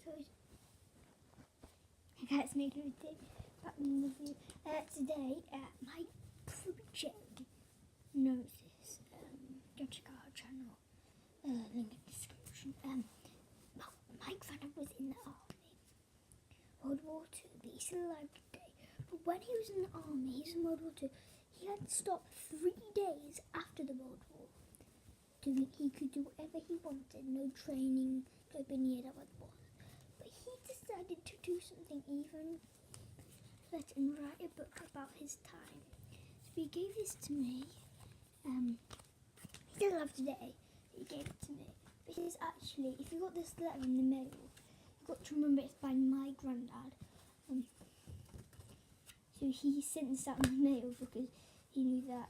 So that's me back in the review. Today, my project knows this. Go check out our channel. Link in the description. My grandad was in the army, World War II, but he's still alive today. But when he was in the army, he was in World War II. He had to stop 3 days after the World War. He could do whatever he wanted, no training, no being near that was. But he decided to do something even better and write a book about his time. So he gave this to me. He still alive today. He gave it to me. But it's actually, if you got this letter in the mail, you've got to remember it's by my granddad. So he sent this out in the mail because he knew that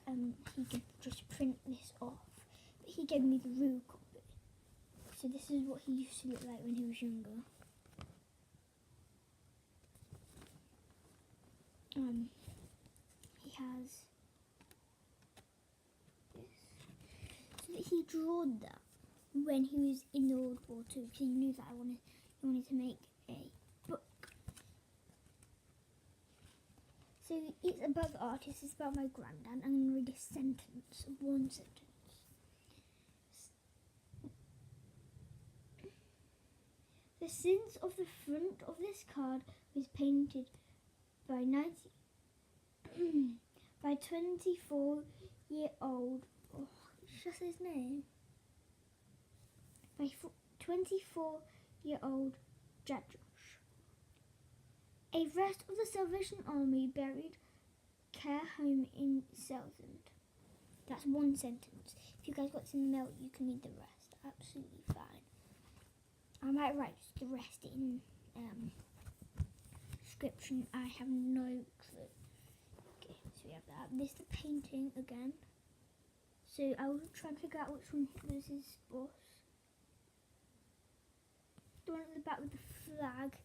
he could just print this off. But he gave me the real copy. So this is what he used to look like when he was younger. He has this. So that he drew that when he was in the World War II, because he knew that he wanted to make a book. So it's about the artist, it's about my granddad. I'm going to read a sentence, one sentence. The scenes of the front of this card was painted by 24-year-old. Oh, just his name. By 24-year-old Jadjosh. A rest of the Salvation Army buried care home in Southend. That's one sentence. If you guys got this in the mail, you can read the rest. Absolutely fine. I might write the rest in description. I have no clue. Okay, so we have that. This is the painting again. So I will try and figure out which one was his boss. The one at the back with the flag.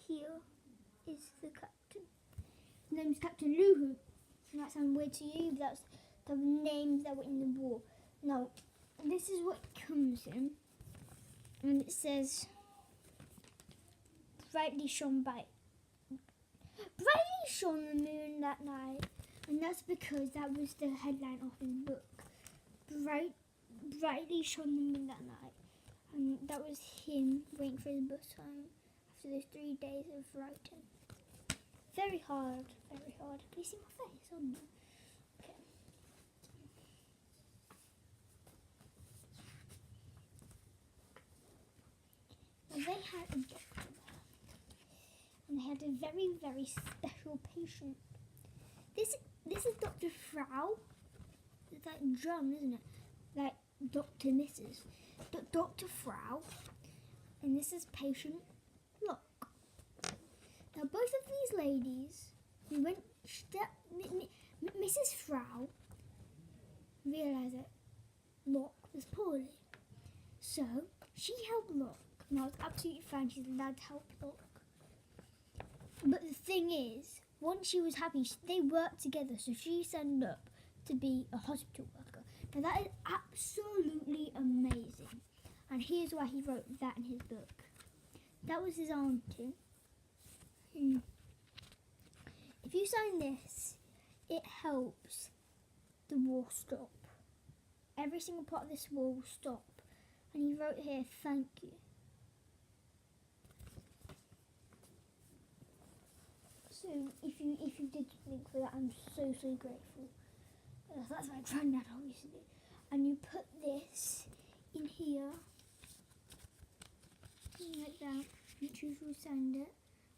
Here is the captain. His name is Captain Luhu. It might sound weird to you, but that's the names that were in the war. Now, this is what it comes in. And it says, brightly shone the moon that night. And that's because that was the headline of his book. Brightly shone the moon that night. And that was him waiting for his bus home after those 3 days of writing. Very hard, very hard. Can you see my face? Oh no. Okay. Now they had a doctor and they had a very, very special patient. This is Dr. Frau. It's like drum, isn't it? Like Dr. Mrs. Dr. Frau. And this is patient Look. Now both of these ladies, Mrs. Frau realised that Locke was poorly. So she helped Locke. Now it's absolutely fine, she's allowed to help Locke. But the thing is, once she was happy, they worked together, so she signed up to be a hospital worker. Now that is absolutely amazing. And here's why he wrote that in his book. That was his auntie. If you sign this, it helps the war stop. Every single part of this war will stop. And he wrote here, thank you. So if you did think for that, I'm so grateful. That's my granddad, obviously. And you put this in here, like that. Make sure you signed it.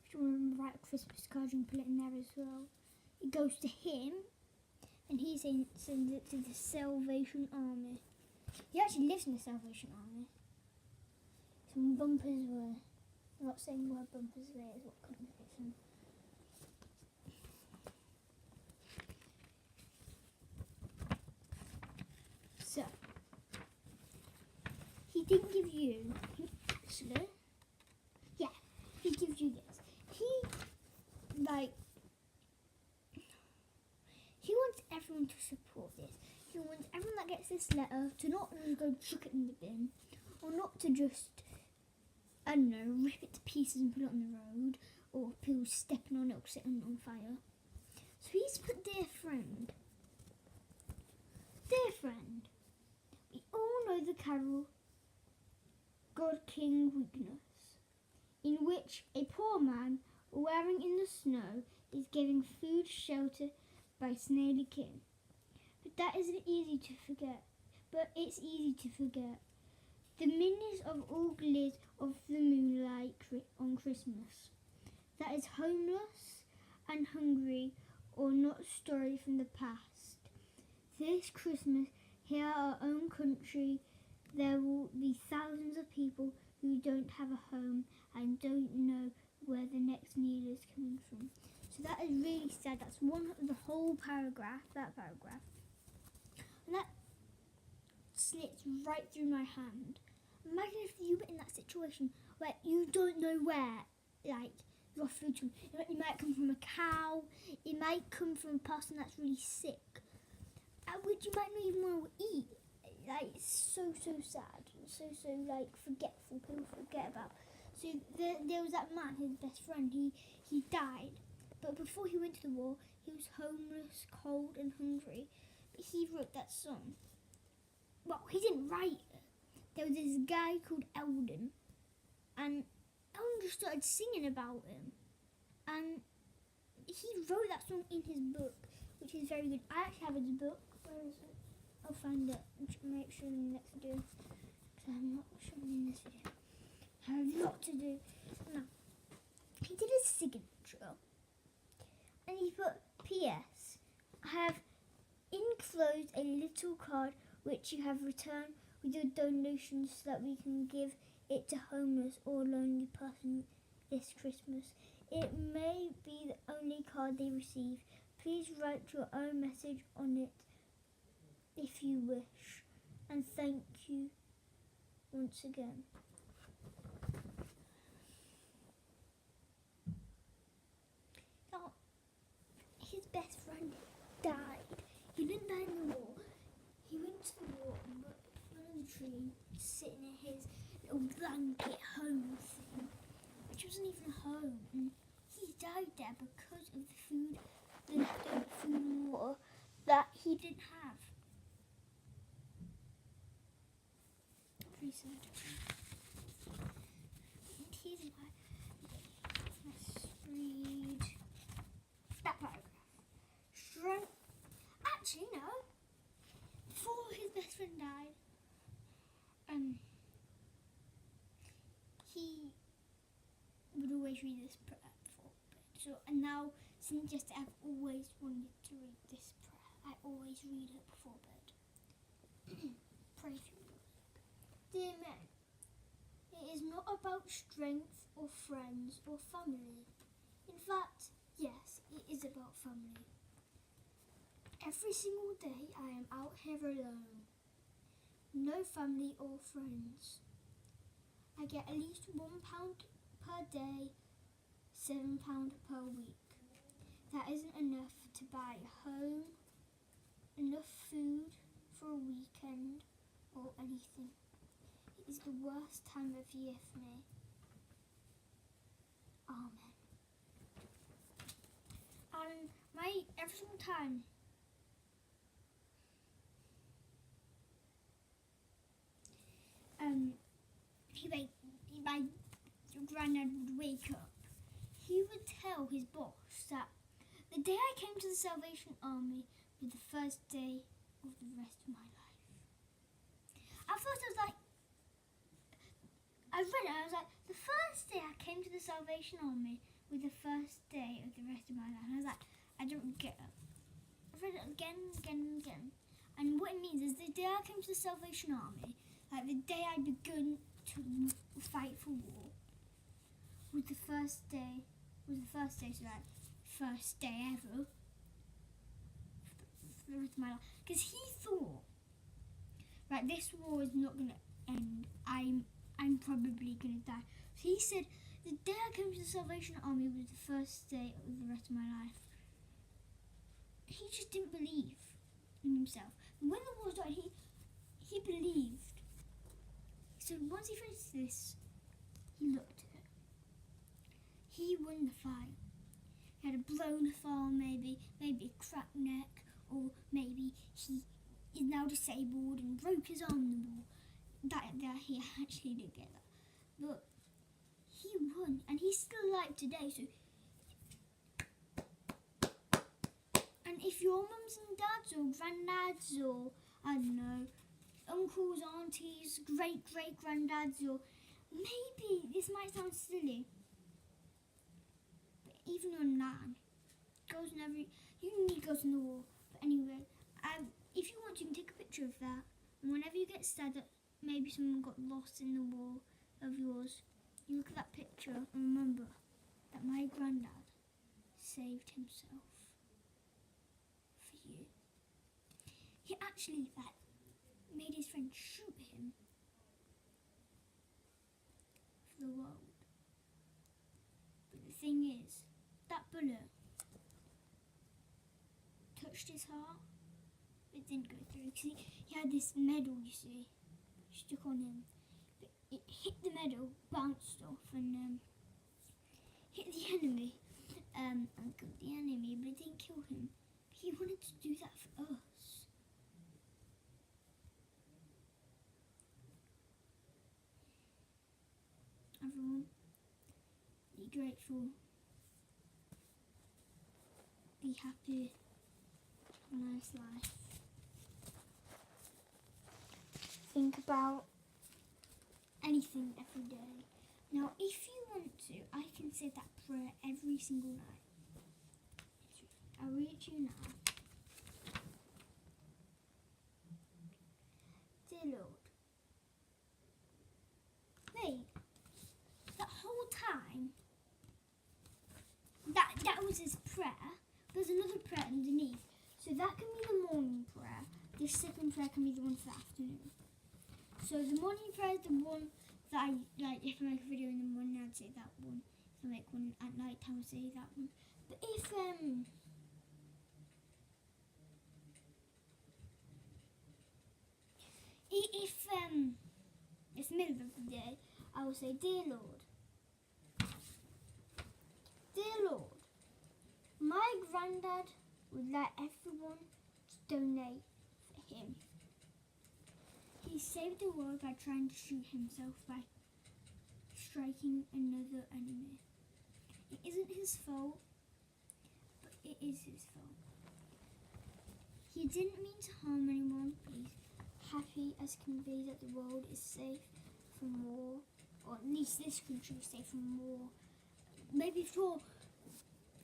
If you want to write a Christmas card, you can put it in there as well. It goes to him, and he sends it to the Salvation Army. He actually lives in the Salvation Army. Some bumpers were. I'm not saying where bumpers there is what couldn't fix them. So, he didn't give you, actually, yeah, he gives you this. He wants everyone to support this. He wants everyone that gets this letter to not just go chuck it in the bin, or not to just I don't know, rip it to pieces and put it on the road, or people stepping on it or setting it on fire. So he's put dear friend, we all know the carol God King Weakness, in which a poor man wearing in the snow is giving food shelter by snaily king. But that isn't easy to forget. But it's easy to forget the meanness of all gliz of the moonlight on Christmas. That is homeless and hungry, or not story from the past. This Christmas, here our own country, there will be thousands of people who don't have a home and don't know where the next meal is coming from. So that is really sad. That's the whole paragraph, that paragraph. And that slits right through my hand. Imagine if you were in that situation where you don't know where, your food from. It might come from a cow, it might come from a person that's really sick, which you might not even want to eat. It's so sad, so forgetful, people forget about. So there was that man, his best friend, he died, but before he went to the war, he was homeless, cold and hungry, but he wrote that song. Well, he didn't write it. There was this guy called Eldon, and Eldon just started singing about him, and he wrote that song in his book, which is very good. I actually have his book. Where is it? I'll find it and make sure in the next video, because I'm not showing in this video. I have a lot to do. Now, he did his signature, and he put, P.S. I have enclosed a little card which you have returned with your donations so that we can give it to homeless or lonely person this Christmas. It may be the only card they receive. Please write your own message on it if you wish. And thank you once again. Now, his best friend died. He didn't die in the war. He went to the war and got under the tree, sitting in his little blanket home thing, which wasn't even a home. And he died there because of the food, the food and water that he didn't have. Pretty sad. And here's let's read that paragraph. Strength. Actually, no. Before his best friend died, he would always read this prayer before bed. So, and now, since yesterday, I've always wanted to read this prayer. I always read it before bed. Pray through it. Dear men, it is not about strength or friends or family. In fact, yes, it is about family. Every single day I am out here alone. No family or friends. I get at least £1 per day, £7 per week. That isn't enough to buy a home, enough food for a weekend or anything. It is the worst time of year for me. Amen. And every single time my grandad would wake up, he would tell his boss that the day I came to the Salvation Army was the first day of the rest of my life. At first I read it and I was like, the first day I came to the Salvation Army was the first day of the rest of my life. And I was like, I don't get it. I read it again and again and again. And what it means is the day I came to the Salvation Army, like the day I begun to fight for war, was the first day, so like, first day ever for the rest of my life. Because he thought, right, this war is not going to end. I'm probably going to die. So he said, the day I came to the Salvation Army was the first day of the rest of my life. He just didn't believe in himself. And when the war started, he believed. So once he finished this, he looked. blown fall, maybe a cracked neck, or maybe he is now disabled and broke his arm in the war. That he actually did get that, but he won, and he's still alive today. So, and if your mums and dads or granddads or I don't know, uncles, aunties, great granddads, or maybe this might sound silly, but even your nan goes in goes in the war. But anyway, if you want, you can take a picture of that, and whenever you get sad that maybe someone got lost in the war of yours, you look at that picture and remember that my granddad saved himself for you. He actually made his friend shoot him for the world. But the thing is, that bullet touched his heart, but it didn't go through, because he had this medal, you see, stuck on him. But it hit the medal, bounced off, and hit the enemy, and killed the enemy, but it didn't kill him. He wanted to do that for us. Everyone, be grateful, be happy, have a nice life. Think about anything every day. Now, if you want to, I can say that prayer every single night. I'll read it to you now. Dear Lord. Wait, that whole time, that was his prayer. There's another prayer underneath. So that can be the morning prayer. The second prayer can be the one for the afternoon. So the morning prayer is the one that I like. If I make a video in the morning, I'd say that one. If I make one at night time, I'd say that one. But if it's the middle of the day, I will say, Dear Lord, my granddad would like everyone to donate for him. He saved the world by trying to shoot himself by striking another enemy. It isn't his fault, but it is his fault. He didn't mean to harm anyone, but he's happy as can be that the world is safe from war, or at least this country is safe from war. Maybe for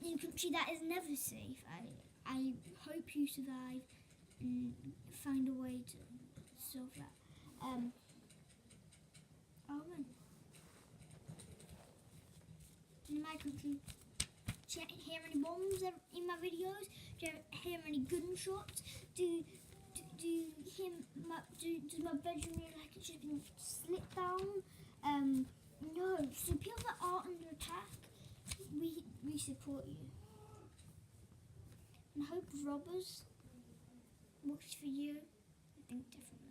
a country that is never safe. I hope you survive and find a way to solve that. In my country, do you hear any bombs in my videos? Do you hear any gunshots? Do you hear does my bedroom look like it's just been slipped down? No. So people that are under attack, we support you. And I hope robbers watch for you and think differently.